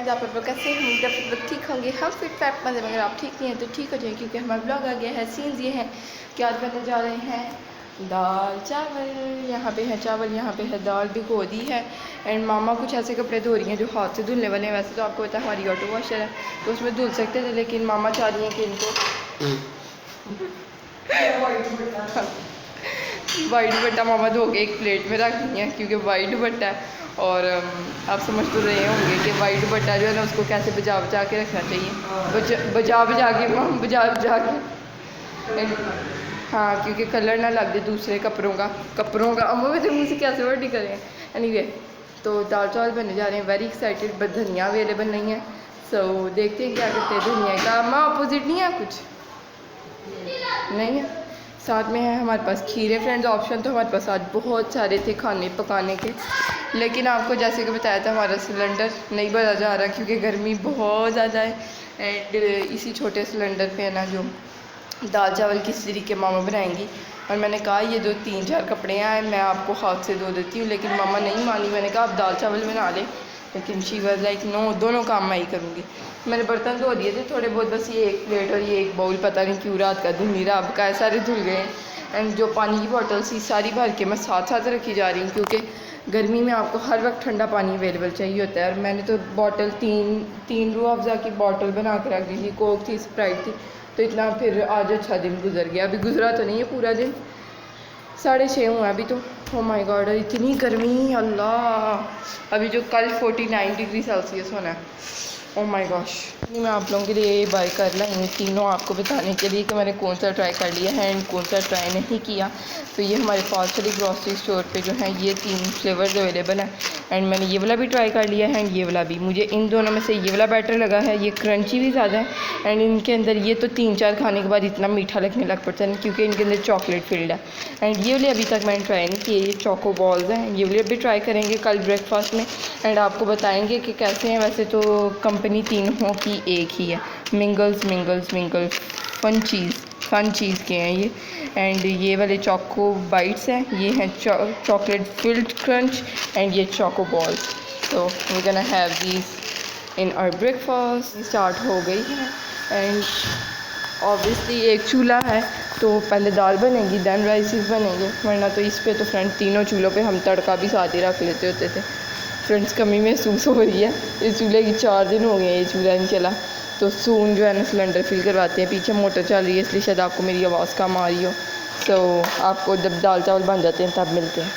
Friends, आप लोग कैसे उम्मीद आप लोग ठीक होंगे। हम फिट फैट मजे, मगर आप ठीक नहीं हैं तो ठीक हो जाए, क्योंकि हमारा ब्लॉग आ गया है। सीन्स ये हैं कि आज बनने जा रहे हैं दाल चावल। यहाँ पे है चावल, यहाँ पे है दाल भिगो दी है। एंड मामा कुछ ऐसे कपड़े धो रही हैं जो हाथ से धुलने वाले हैं। वैसे तो आपको पता है हमारी ऑटो वॉशर है तो उसमें धुल सकते थे, लेकिन मामा चाह रही हैं कि इनको वाइट दुपट्टा मामा धो के एक प्लेट में रख दी है, क्योंकि वाइट दुपट्टा है। और आप समझ तो रहे होंगे कि वाइट दुपट्टा जो है ना उसको कैसे बजा बजा के रखना चाहिए। बजा बजा के हाँ, क्योंकि कलर ना लग जाए दूसरे कपड़ों का अम्मा मेरे मुँह से कैसे वर्ड करें। एनीवे, तो दाल चावल बनने जा रहे हैं। Very excited. बट धनिया अवेलेबल नहीं है, सो देखते हैं क्या करते हैं। धनिया का अम्मा अपोजिट नहीं है, कुछ नहीं है। साथ में है हमारे पास खीरे। फ्रेंड्स, ऑप्शन तो हमारे पास आज बहुत सारे थे खाने पकाने के, लेकिन आपको जैसे कि बताया था हमारा सिलेंडर नहीं भरा जा रहा क्योंकि गर्मी बहुत ज़्यादा है। एंड इसी छोटे सिलेंडर पे है ना जो दाल चावल किस तरीके मामा बनाएंगी। और मैंने कहा ये जो 3-4 कपड़े हैं मैं आपको हाथ से धो देती हूँ, लेकिन मामा नहीं मानी। मैंने कहा आप दाल चावल बना लें, लेकिन शी वाज लाइक नो, दोनों काम मैं ही करूँगी। मैंने बर्तन धो दिए थे थोड़े बहुत, बस ये एक प्लेट और ये एक बाउल पता नहीं क्यों रात का धुल नहीं रहा, अब का सारे धुल गए। एंड जो पानी की बॉटल सी सारी भर के मैं साथ साथ रखी जा रही हूँ, क्योंकि गर्मी में आपको हर वक्त ठंडा पानी अवेलेबल चाहिए होता है। और मैंने तो बॉटल तीन रूह अफ़ज़ा की बॉटल बना के रख दी थी। कोक थी, स्प्राइट थी, तो इतना फिर आज अच्छा दिन गुजर गया। अभी गुजरा तो नहीं है पूरा दिन, 6:30 हुआ अभी तो। ओ माय गॉड, इतनी गर्मी, अल्लाह। अभी जो कल 49 डिग्री सेल्सियस होना है। Oh my gosh. मैं आप लोगों के लिए ये बाय कर लाई हूँ तीनों, आपको बताने के लिए कि मैंने कौन सा ट्राई कर लिया है एंड कौन सा ट्राई नहीं किया। तो ये हमारे फॉल्सरी ग्रॉसरी स्टोर पे जो है ये 3 फ्लेवर्स अवेलेबल हैं। एंड मैंने ये वाला भी ट्राई कर लिया है एंड ये वाला भी। मुझे इन दोनों में से ये वाला बेटर लगा है, ये क्रंची भी ज़्यादा है। एंड इनके अंदर ये तो 3-4 खाने के बाद इतना मीठा लगने लग पड़ता है, क्योंकि इनके अंदर चॉकलेट फिल्ड है। एंड ये वाले अभी तक मैंने ट्राई नहीं किए, ये चोको बॉल्स हैं। ये वाले भी ट्राई करेंगे कल ब्रेकफास्ट में एंड आपको बताएंगे कि कैसे हैं। वैसे तो कंपनी तीनों की एक ही है, मिंगल्स फन चीज़ के हैं ये। एंड ये वाले चोको बाइट्स हैं, ये हैं चॉकलेट फिल्ड क्रंच एंड ये चोको बॉल्स। तो we gonna have these in our breakfast. Start हो गई है एंड ऑब्वियसली एक चूल्हा है तो पहले दाल बनेगी दैन राइसेस बनेंगे, वरना तो इस पे तो फ्रेंड्स तीनों चूल्हों पे हम तड़का भी साथ ही रख लेते होते थे। फ्रेंड्स, कमी महसूस हो रही है, इस चूल्हे की 4 दिन हो गए ये चूल्हा नहीं चला। तो सून जो है ना सिलेंडर फिल करवाते हैं, पीछे मोटर चल रही है इसलिए शायद आपको मेरी आवाज़ कम आ रही हो। सो आपको जब दाल चावल बन जाते हैं तब मिलते हैं।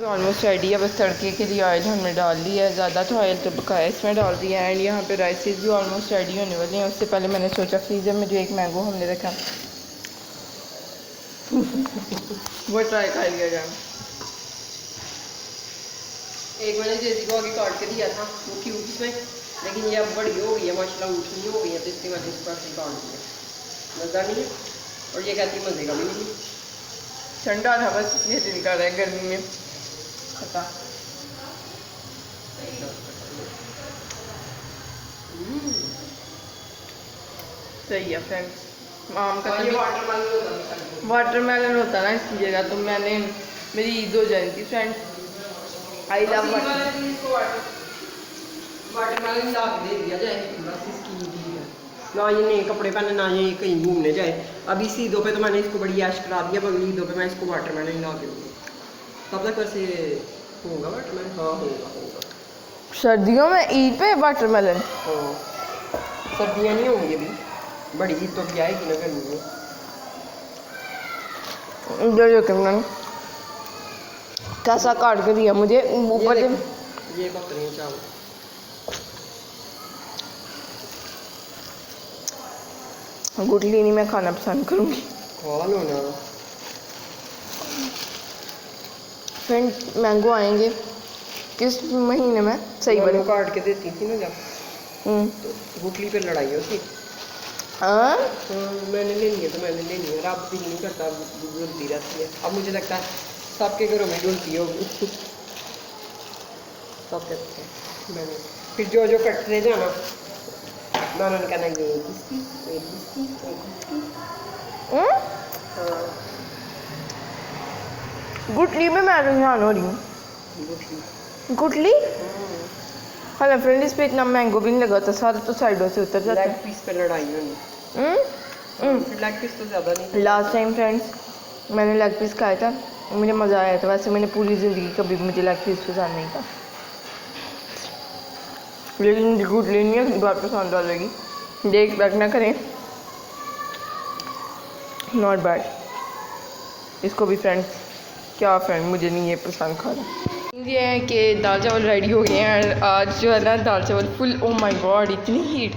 ऑलमोस्ट रेडी है, बस तड़के के लिए ऑयल हमने डाल लिया है, ज़्यादा तो ऑयल तो बकाया इसमें डाल दिया है। एंड यहाँ पे राइसेस भी ऑलमोस्ट रेडी होने वाले हैं। उससे पहले मैंने सोचा फ्रीज़र में जो एक मैंगो हमने रखा वो ट्राई कर लिया जाए। एक मैंने जेसी को आगे काट के दिया था वो क्यूब इसमें, लेकिन ये अब बड़ी हो गई है माशाल्लाह, उठनी हो गई है, तो इसकी वजह से काट दिया। मज़ा नहीं है और ये कहती मज़े का भी नहीं। ठंडा था बस इसलिए दिन कर रहा है, गर्मी में पता। सही है फ्रेंड्स। आम का ये वाटरमेलन होता ना इसकी जगह, तो मैंने मेरी ईद हो जाती थी फ्रेंड्स। आई लव वाटरमेलन ला के दे दिया जाए, बस इसकी ना ये नए कपड़े पहने ना ये कहीं घूमने जाए। अब इस ईदों पे तो मैंने इसको बड़ी ऐश करा दिया, अगली ईदों पे मैं इसको वाटरमेलन ला के दूँगी। तब तक वैसे होगा वाटरमेलन, हाँ होगा। सर्दियों में ईद पे वाटरमेलन? हाँ, सर्दियाँ नहीं होंगी अभी, बड़ी ईद तो अभी आएगी ना गर्मी में। कैसा काट के दिया मुझे ऊपर से। ये बकरी चावल गुटली नहीं मैं खाना पसंद करूँगी। खा लो ना फ्रेंड। मैंगो आएंगे किस महीने में? सही बने काट के देती थी ना जब, तो गुटली पे लड़ाई होती। हाँ, मैंने लेनी है तो मैंने लेनी है, अब दिल नहीं करता, डुलती रहती है। अब मुझे लगता है सबके घरों में डुलती होगी। सब कहते हैं मैंने फिर जो जो कटते जाना ना उन्होंने कहना ये किसकी। गुटली में मैं रुझान हो रही हूँ। गुटली हाँ फ्रेंड, इस पे इतना मैंगो भी नहीं लगा था, सारा तो साइडों से उतर जाता लेग है। पीस पे लड़ाई होनी, फिर लेग पीस तो ज़्यादा नहीं। लास्ट टाइम फ्रेंड्स मैंने लेग पीस खाया था, मुझे मज़ा आया था। वैसे मैंने पूरी ज़िंदगी कभी भी मुझे लेग पीस पसंद नहीं था, लेकिन गुड लेनी है बात पसंद डालेगी, देख बैक ना करें, नॉट बैड। इसको भी फ्रेंड्स, क्या फ्रेंड, मुझे नहीं ये पसंद खाना। ये है कि दाल चावल रेडी हो गए हैं। आज जो है ना दाल चावल फुल, ओ माय गॉड इतनी हीट,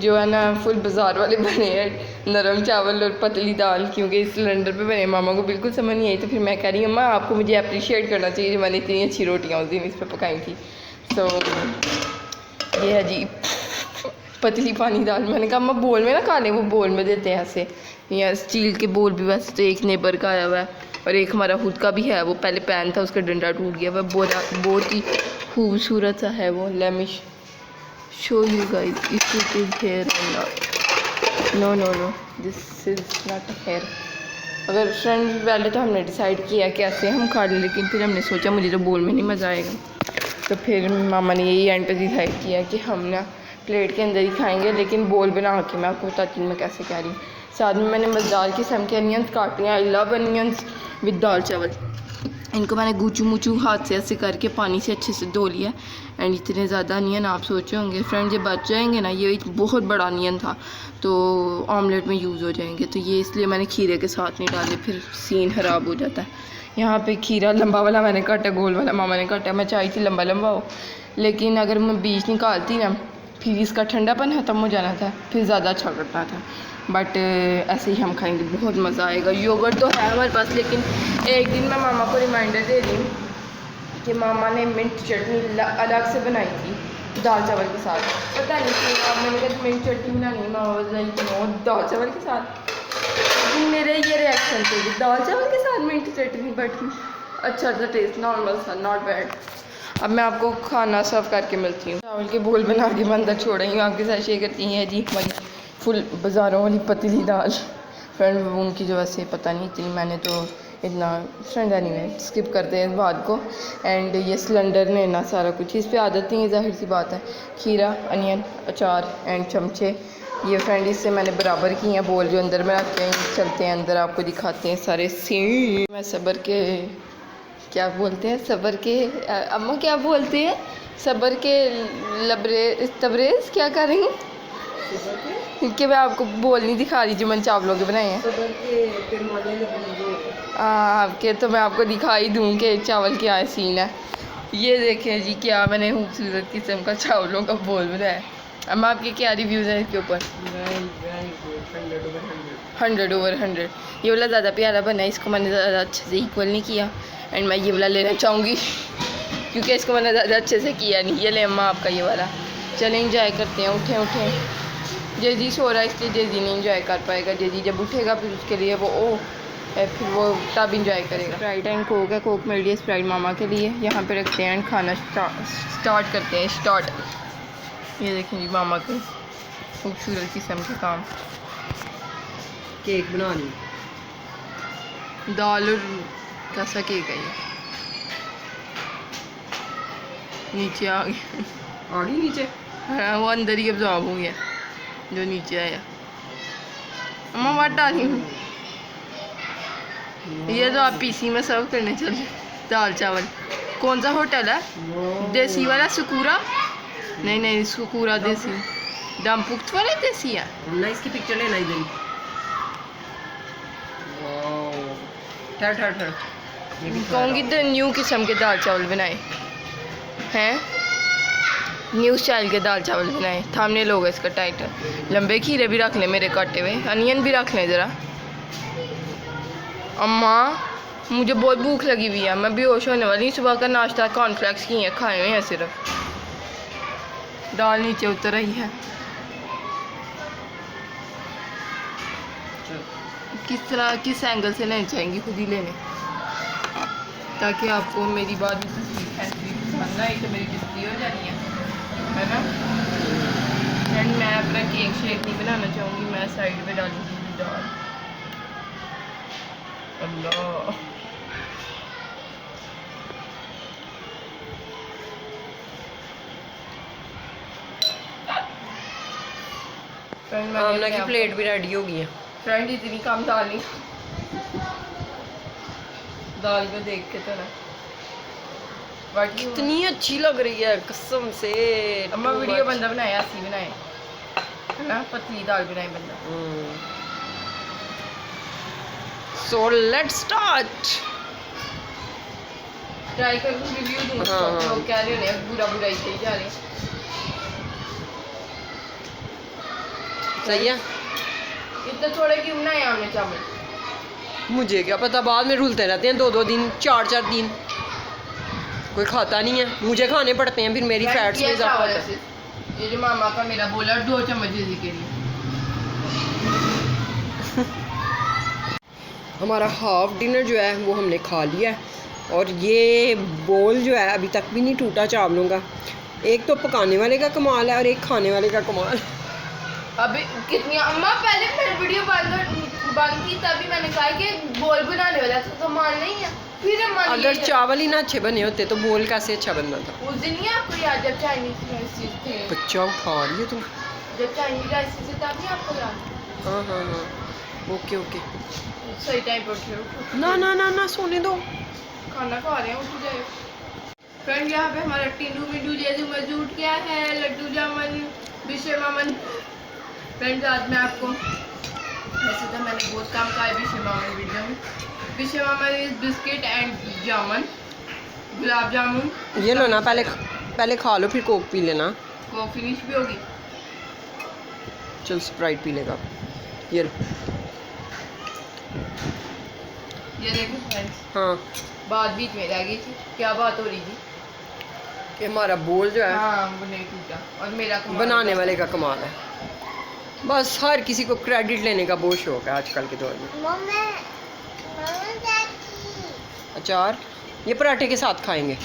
जो है ना फुल बाज़ार वाले बने हैं, नरम चावल और पतली दाल, क्योंकि इस सिलेंडर पे बने। मामा को बिल्कुल समझ नहीं आई, तो फिर मैं कह रही हूँ अम्मा आपको मुझे अप्रिशिएट करना चाहिए जो मैंने इतनी अच्छी रोटियाँ उस दिन इस पर पकाई थी। सो ये है जी पतली पानी दाल। मैंने कहा अम्मा बोल में ना खा लें, वो बोल में देते हैं ऐसे, या स्टील के बोल भी वैसे तो एक नेबर का आया हुआ है और एक हमारा खुद का भी है। वो पहले पैन था, उसका डंडा टूट गया, वह बहुत ही खूबसूरत सा है वो। Let me show you guys if it is hair और not. No no no, this is not a hair. अगर फ्रेंड पहले तो हमने डिसाइड किया कैसे हम खा लें, लेकिन फिर हमने सोचा मुझे तो बोल में नहीं मज़ा आएगा, तो फिर मामा ने यही एंड पे डिसाइड किया कि हम ना प्लेट के अंदर ही खाएंगे, लेकिन बोल बना के। मैं आपको बताती हूँ मैं कैसे कह रही हूँ। साथ में मैंने मज़ेदार किस्म के अनियंस काटे हैं। आई लव अनियंस विद दाल चावल। इनको मैंने गूचू मूचू हाथ से ऐसे करके पानी से अच्छे से धो लिया। एंड इतने ज़्यादा अनियन आप सोचे होंगे फ्रेंड ये बच जाएंगे ना, ये एक बहुत बड़ा अनियन था तो ऑमलेट में यूज़ हो जाएंगे, तो ये इसलिए मैंने खीरे के साथ नहीं डाले, फिर सीन ख़राब हो जाता है। यहाँ पे खीरा लंबा वाला मैंने काटा, गोल वाला मामा ने काटा। मैं चाहती थी लंबा लंबा हो, लेकिन अगर मैं बीज निकालती ना फिर इसका ठंडापन ख़त्म हो जाना था, फिर ज़्यादा अच्छा करना था। बट ऐसे ही हम खाएंगे, बहुत मज़ा आएगा। योगर्ट तो है हमारे पास, लेकिन एक दिन मैं मामा को रिमाइंडर दे दी कि मामा ने मिंट चटनी अलग से बनाई थी दाल चावल के साथ। पता नहीं क्यों मैंने कहा मिंट चटनी बनानी, मामा लाइक नो दाल चावल के साथ। लेकिन मेरे ये रिएक्शन थे कि दाल चावल के साथ मिंट चटनी, बट अच्छा सा टेस्ट, नॉर्मल सा, नॉट बैड। अब मैं आपको खाना सर्व करके मिलती हूँ। चावल के बोल बना के मैं अंदर छोड़ रही हूँ, आपके साथ शेयर करती हैं जी हमारी फुल बाज़ारों वाली पतली दाल। फ्रेंड उनकी जो वैसे पता नहीं इतनी, मैंने तो इतना फ्रेंड एनीवे स्किप करते हैं इस बात को। एंड ये सिलेंडर ने ना सारा कुछ इस पर आदत नहीं है, जाहिर सी बात है। खीरा, अनियन, अचार एंड चमचे, ये फ्रेंड इससे मैंने बराबर की हैं बोल जो अंदर में रखते हैं। चलते हैं अंदर, आपको दिखाते हैं सारे सीन। मैं सब्र के क्या बोलते हैं, सब्र के अम्मा क्या बोलते हैं, सब्र के लबरेज तबरेज क्या कर रही हूँ कि मैं आपको बोल नहीं दिखा रही जो मैंने चावलों के बनाए हैं। आपके तो मैं आपको दिखा ही दूँ कि चावल क्या है सीन है। ये देखें जी क्या मैंने खूबसूरत किस्म का चावलों का बोल बनाया। अम्मा आपके क्या रिव्यूज़ हैं इसके ऊपर? 100/100। ये वाला ज़्यादा प्यारा बना है, इसको मैंने ज़्यादा अच्छे से इक्वल नहीं किया। एंड मैं ये वाला लेना चाहूँगी क्योंकि इसको मैंने ज़्यादा अच्छे से किया नहीं। ये ले अम्मा आपका ये वाला। चलें इंजॉय करते हैं, उठें। जेजी सो रहा है इसलिए जेजी नहीं इंजॉय कर पाएगा। जेजी जब उठेगा फिर उसके लिए फिर वो तब इंजॉय करेगा। स्प्राइट एंड कोक है, कोक मेरे लिए, स्प्राइट मामा के लिए। यहाँ पे रखते हैं एंड खाना स्टार्ट करते हैं। स्टार्ट। ये देखें जी मामा के खूबसूरत किस्म के काम। केक बना ली, दाल और कैसा केक है ये, नीचे आ गया। आ गई नीचे। हाँ वो अंदर ही अब्जॉर्ब हो गया जो नीचे आया। अम्मा वाट डाली हूँ। ये तो आप पीसी में सर्व करने चले दाल चावल। कौन सा होटल है? देसी वाला सुकूरा? नहीं सुकूरा देसी, दमपुख्त वाले देसी है ना। इसकी पिक्चर लेना इधर ही। ठहर कहूँगी तो न्यू किस्म के दाल चावल बनाए हैं, न्यू स्टाइल के दाल चावल बनाए। थामने लोग इसका टाइटल। लंबे खीरे भी रख लें मेरे काटे हुए, अनियन भी रख लें ज़रा। अम्मा मुझे बहुत भूख लगी हुई है, मैं बेहोश होने वाली। सुबह का नाश्ता कॉर्नफ्लेक्स की हैं खाए हुए हैं सिर्फ। दाल नीचे उतर रही है। किस एंगल से लेना चाहेंगी, खुद ही लेने, ताकि आपको मेरी बात बनना ही तो मेरी किस्ती हो जानी है ना। एंड मैं अपना केक शेक नहीं बनाना चाहूँगी, मैं साइड पे डालूँगी दाल। अल्लाह आमना की प्लेट भी रेडी हो गई है। फ्रेंड इतनी कम दाल नहीं, दाल को देख के तो ना कितनी अच्छी लग रही है कसम से। अम्मा वीडियो बंदा बनाया, ऐसी बनाए है ना, पतली दाल बनाए बंदा। So let's start. ट्राई कर रिव्यू दूंगा। हाँ। लोग कह रहे होने बुरा बुरा ही कही जा रहे हैं। सही है। इतने थोड़े क्यों बनाए हमने चावल? मुझे क्या पता, बाद में रुलते रहते हैं 2-2 दिन 4-4 दिन, कोई खाता नहीं है, मुझे खाने पड़ते हैं, फिर मेरी फैट्स में इजाफा होता है। ये जो मामा का मेरा बोला 2 चम्मच दीदी के लिए। हमारा हाफ डिनर जो है वो हमने खा लिया है, और ये बोल जो है अभी तक भी नहीं टूटा चावलों का। एक तो पकाने वाले का कमाल है और एक खाने वाले का कमाल। अभी कितनी अम्मा, पहले मैंने वीडियो बंद की तभी मैंने कहा कि बोल बनाने वाला तो कमाल नहीं है। फिर अम्मा ने अगर चावल ही ना अच्छे बने होते तो बोल कैसे अच्छा बनना था। उस दिन ही आपको याद, जब चाइनीज राइस थे, बच्चा उठा रही है तुम। जब चाइनीज राइस थे तभी आपको याद। हाँ हाँ हाँ, ओके ओके। सही टाइम पर उठे। ना ना ना ना, सोने दो, खाना खा रहे हैं, उठ जाए। फ्रेंड यहाँ पे हमारा टिंडू मिंडू जैसे मौजूद क्या है, लड्डू जामन बिशे मामन। फ्रेंड्स आज मैं आपको, वैसे तो मैंने बहुत काम कहा है बिशे मामन वीडियो में। बिशे मामन is biscuit and jamun, gulab जामुन। ये लो ना, पहले खा लो फिर कोक पी लेना। कोक फिनिश भी होगी। चल स्प्राइट पी लेगा। ये लो। ये देखो फ्रेंड्स, हाँ, बात बीच में रह गई थी। क्या बात हो रही थी? ये हमारा बोल जो है हाँ, वो नहीं टूटा, और मेरा कमाल बनाने वाले का कमाल है। बस हर किसी को क्रेडिट लेने का बहुत शौक है आजकल के दौर में। अचार ये पराठे के साथ खाएंगे।